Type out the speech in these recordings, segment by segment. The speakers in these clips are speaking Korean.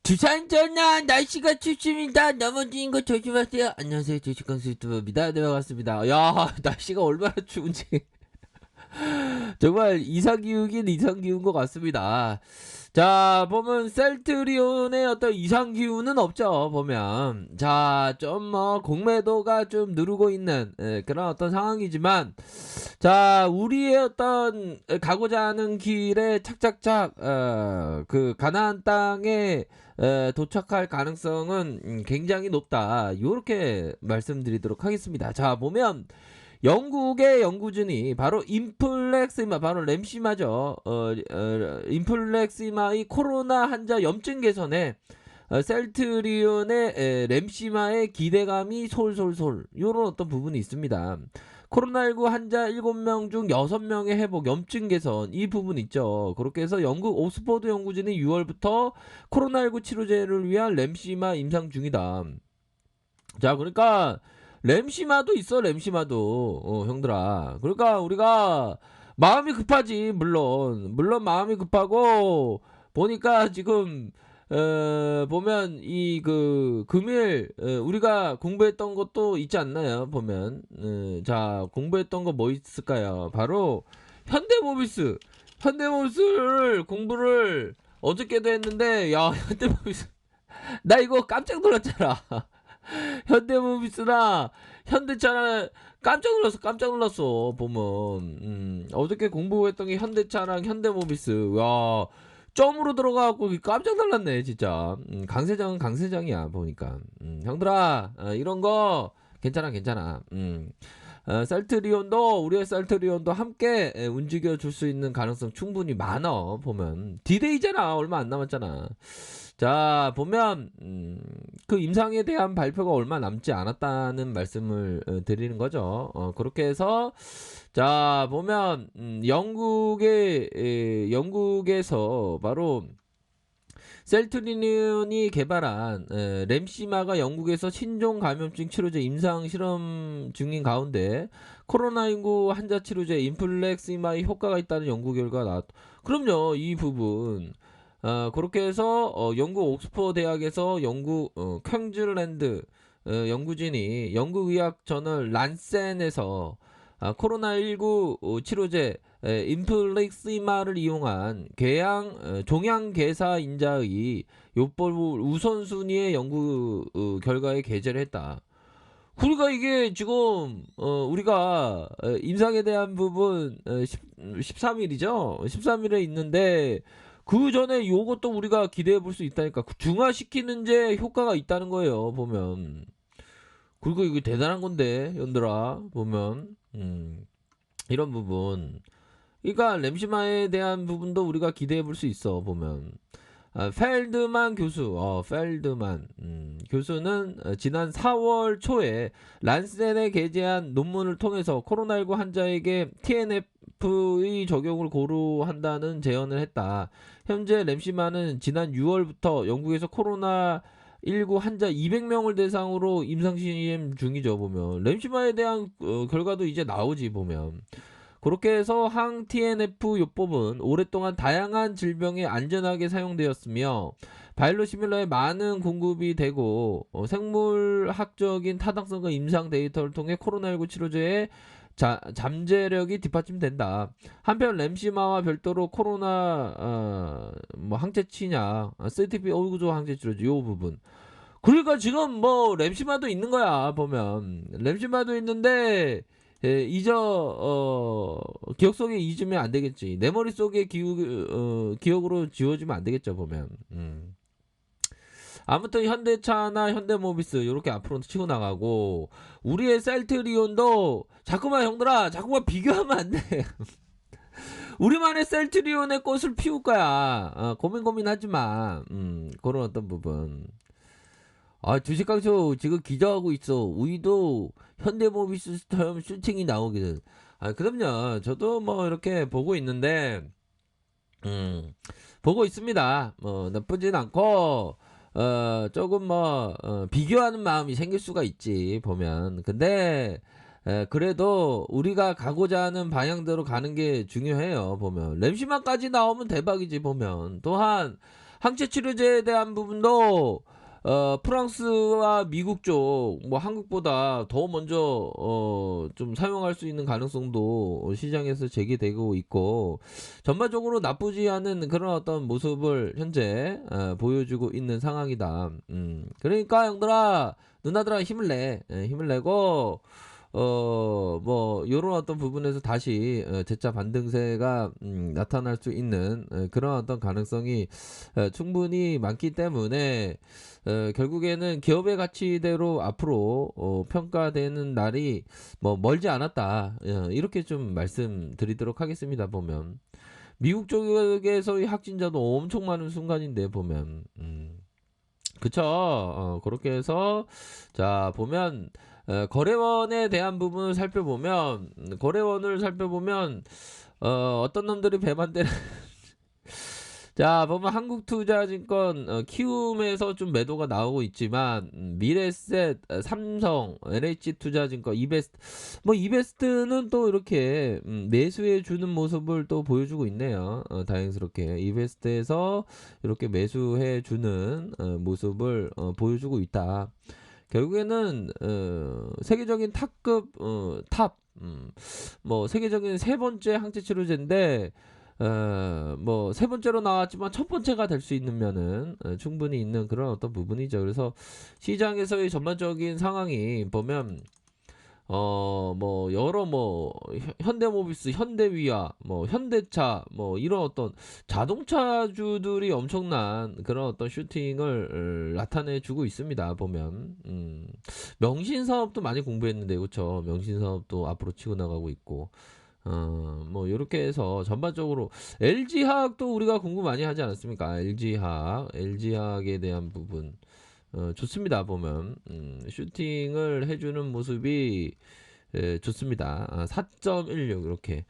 두산 전날 날씨가 춥습니다. 넘어지는 거 조심하세요. 안녕하세요. 주식강수 유튜버입니다. 네, 반갑습니다. 야, 날씨가 얼마나 추운지. 정말 이상기후긴 이상기후인 것 같습니다. 자, 보면 셀트리온의 어떤 이상기후는 없죠. 보면 좀 뭐 공매도가 좀 누르고 있는 그런 어떤 상황이지만, 자, 우리의 어떤 가고자 하는 길에 착착착 그 가나안 땅에 도착할 가능성은 굉장히 높다. 요렇게 말씀드리도록 하겠습니다. 자, 보면 영국의 연구진이 바로 인플렉시마, 바로 램시마죠. 인플렉시마의 코로나 환자 염증 개선에 셀트리온의 램시마의 기대감이 솔솔솔 요런 어떤 부분이 있습니다. 코로나19 환자 7명 중 6명의 회복, 염증 개선 이 부분 있죠. 그렇게 해서 영국 옥스퍼드 연구진이 6월부터 코로나19 치료제를 위한 램시마 임상 중이다. 자, 그러니까 램시마도 있어. 램시마도 형들아. 그러니까 우리가 마음이 급하지. 물론 마음이 급하고, 보니까 지금 보면 이 그 금일 우리가 공부했던 것도 있지 않나요? 보면 자, 공부했던 거 뭐 있을까요? 바로 현대모비스를 공부를 어저께도 했는데, 야, 현대모비스 나 이거 깜짝 놀랐잖아. 현대모비스나 현대차나 깜짝 놀랐어. 보면 어저께 공부했던 게 현대차랑 현대모비스. 야, 점으로 들어가갖고 깜짝 놀랐네 진짜. 강세장은 강세장이야 보니까. 형들아, 이런 거 괜찮아. 셀트리온도, 우리의 셀트리온도 함께 움직여 줄 수 있는 가능성 충분히 많아. 보면 디데이잖아. 얼마 안 남았잖아. 자, 보면 그 임상에 대한 발표가 얼마 남지 않았다는 말씀을 드리는 거죠. 그렇게 해서 자, 보면 영국에서 바로 셀트리온이 개발한 램시마가 영국에서 신종 감염증 치료제 임상 실험 중인 가운데 코로나19 환자 치료제 인플렉시마의 효과가 있다는 연구 결과가 나왔. 그럼요, 이 부분. 그렇게 해서 영국 옥스퍼드 대학에서 영국 쾡즐랜드 연구진이 영국 의학 저널 란센에서 코로나19 치료제 인플렉시마를 이용한 종양 개사 인자의 요법 우선순위의 연구 결과에 게재를 했다. 그러니까 이게 지금 우리가 임상에 대한 부분 13일이죠. 13일에 있는데, 그 전에 요것도 우리가 기대해 볼 수 있다니까. 중화시키는데 효과가 있다는 거예요. 보면. 그리고 이게 대단한 건데, 연들아. 보면 이런 부분. 그러니까 램시마에 대한 부분도 우리가 기대해 볼 수 있어. 보면. 펠드만 교수는 지난 4월 초에 란센에 게재한 논문을 통해서 코로나19 환자에게 TNF의 적용을 고려한다는 제언을 했다. 현재 램시마는 지난 6월부터 영국에서 코로나19 환자 200명을 대상으로 임상시험 중이죠. 보면 램시마에 대한 결과도 이제 나오지. 보면 그렇게 해서 항 TNF 요법은 오랫동안 다양한 질병에 안전하게 사용되었으며 바이러 시뮬러에 많은 공급이 되고 생물학적인 타당성과 임상 데이터를 통해 코로나19 치료제의 잠재력이 뒷받침된다. 한편 램시마와 별도로 코로나 뭐 항체치냐 CTP 어구조 항체치료제 요 부분. 그러니까 지금 뭐 램시마도 있는 거야. 보면 램시마도 있는데 기억 속에 잊으면 안 되겠지. 내 머릿속에 기억으로 지워지면 안 되겠죠. 보면 아무튼 현대차나 현대모비스 이렇게 앞으로 치고 나가고, 우리의 셀트리온도 자꾸만 형들아 자꾸만 비교하면 안 돼. 우리만의 셀트리온의 꽃을 피울 거야. 고민하지 마. 그런 어떤 부분. 주식강쇼 지금 기자하고 있어. 우리도 현대모비스처럼 슈팅이 나오기는. 그럼요. 저도 뭐 이렇게 보고 있는데, 보고 있습니다. 뭐 나쁘진 않고, 조금 뭐 비교하는 마음이 생길 수가 있지. 보면. 근데 그래도 우리가 가고자 하는 방향대로 가는 게 중요해요. 보면 램시마까지 나오면 대박이지. 보면 또한 항체 치료제에 대한 부분도 프랑스와 미국 쪽 뭐 한국보다 더 먼저 좀 사용할 수 있는 가능성도 시장에서 제기되고 있고 전반적으로 나쁘지 않은 그런 어떤 모습을 현재 보여주고 있는 상황이다. 그러니까 형들아 누나들아 힘을 내. 힘을 내고 뭐 요런 어떤 부분에서 다시 재차 반등세가 나타날 수 있는 그런 어떤 가능성이 충분히 많기 때문에 결국에는 기업의 가치대로 앞으로 평가되는 날이 뭐 멀지 않았다. 이렇게 좀 말씀드리도록 하겠습니다. 보면 미국 쪽에서의 확진자도 엄청 많은 순간인데 보면 그쵸. 그렇게 해서 자 보면 거래원에 대한 부분을 살펴보면 거래원을 살펴보면 어떤 놈들이 배만 때려 자 보면 한국투자증권 키움에서 좀 매도가 나오고 있지만 미래셋 삼성 NH투자증권 이베스트 뭐 이베스트는 또 이렇게 매수해 주는 모습을 또 보여주고 있네요. 다행스럽게 이베스트에서 이렇게 매수해 주는 모습을 보여주고 있다. 결국에는 세계적인 탑급 뭐 세계적인 세 번째 항체 치료제인데 뭐 세 번째로 나왔지만 첫 번째가 될 수 있는 면은 충분히 있는 그런 어떤 부분이죠. 그래서 시장에서의 전반적인 상황이 보면 뭐 여러 뭐 현대모비스, 현대위아, 뭐 현대차, 뭐 이런 어떤 자동차주들이 엄청난 그런 어떤 슈팅을 나타내주고 있습니다. 보면 명신사업도 많이 공부했는데 그렇죠. 명신사업도 앞으로 치고 나가고 있고. 뭐 요렇게 해서 전반적으로 LG화학도 우리가 공부 많이 하지 않았습니까? LG화학에 대한 부분 좋습니다. 보면 슈팅을 해주는 모습이 좋습니다. 4.16 이렇게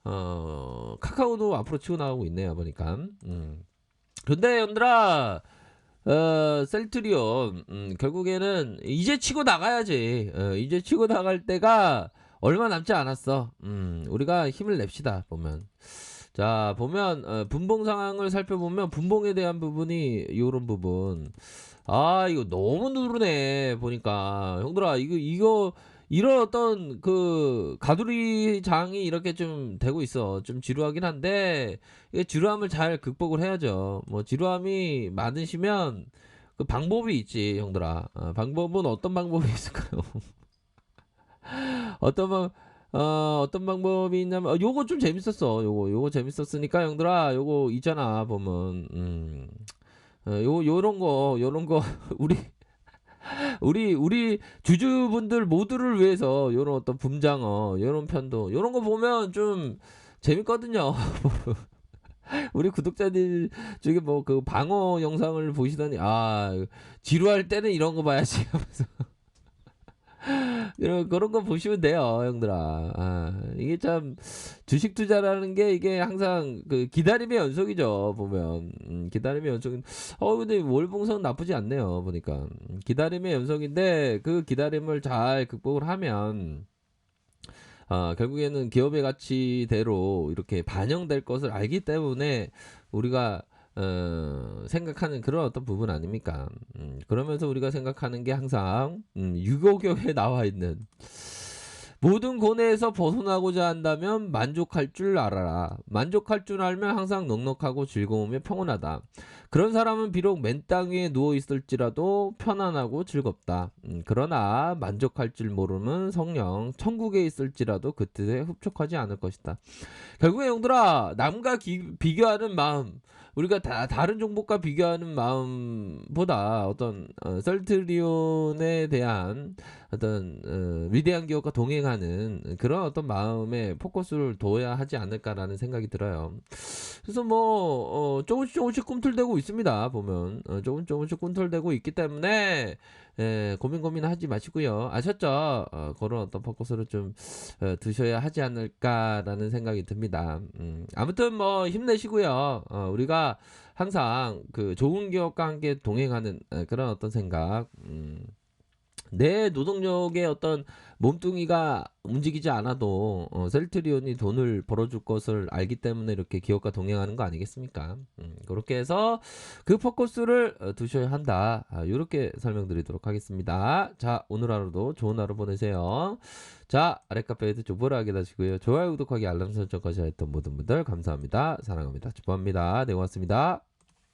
카카오도 앞으로 치고 나가고 있네요. 보니까 근데 얘들아 셀트리온 결국에는 이제 치고 나가야지. 이제 치고 나갈 때가 얼마 남지 않았어. 우리가 힘을 냅시다. 보면 자 보면 분봉 상황을 살펴보면 분봉에 대한 부분이 요런 부분 이거 너무 누르네 보니까 형들아 이거 이런 어떤 그 가두리 장이 이렇게 좀 되고 있어. 좀 지루하긴 한데 이 지루함을 잘 극복을 해야죠. 뭐 지루함이 많으시면 그 방법이 있지 형들아. 방법은 어떤 방법이 있을까요? 어떤 방 어떤 방법이 있냐면 요거 좀 재밌었어. 요거 재밌었으니까 형들아 요거 있잖아 보면 요런 거 우리 우리 주주분들 모두를 위해서 요런 어떤 붐장어 요런 편도 요런 거 보면 좀 재밌거든요. 우리 구독자들 중에 뭐 그 방어 영상을 보시더니 지루할 때는 이런 거 봐야지 하면서 그런 거 보시면 돼요, 형들아. 이게 참 주식 투자라는 게 이게 항상 그 기다림의 연속이죠, 보면. 기다림의 연속인. 근데 월봉선 나쁘지 않네요, 보니까. 기다림의 연속인데 그 기다림을 잘 극복을 하면 결국에는 기업의 가치대로 이렇게 반영될 것을 알기 때문에 우리가 생각하는 그런 어떤 부분 아닙니까? 그러면서 우리가 생각하는 게 항상 유고교에 나와 있는 모든 고뇌에서 벗어나고자 한다면 만족할 줄 알아라. 만족할 줄 알면 항상 넉넉하고 즐거우며 평온하다. 그런 사람은 비록 맨 땅 위에 누워 있을지라도 편안하고 즐겁다. 그러나 만족할 줄 모르는 성령 천국에 있을지라도 그 뜻에 흡족하지 않을 것이다. 결국에 형들아 남과 비교하는 마음 우리가 다른 종목과 비교하는 마음보다 어떤 셀트리온에 대한 어떤 위대한 기업과 동행하는 그런 어떤 마음에 포커스를 둬야 하지 않을까라는 생각이 들어요. 그래서 뭐 조금씩 꿈틀대고 있습니다. 보면 조금씩 꿈틀대고 있기 때문에 고민하지 마시고요. 아셨죠? 그런 어떤 포커스를 좀 두셔야 하지 않을까라는 생각이 듭니다. 아무튼 뭐 힘내시고요. 우리가 항상 그 좋은 기업과 함께 동행하는 그런 어떤 생각 내 노동력의 어떤 몸뚱이가 움직이지 않아도 셀트리온이 돈을 벌어줄 것을 알기 때문에 이렇게 기업과 동행하는 거 아니겠습니까? 그렇게 해서 그 포커스를 두셔야 한다. 이렇게 설명드리도록 하겠습니다. 자, 오늘 하루도 좋은 하루 보내세요. 자, 아래 카페에도 조보를 다시고요. 좋아요, 구독하기, 알람 설정까지 했던 모든 분들 감사합니다. 사랑합니다. 축복합니다. 네, 고맙습니다.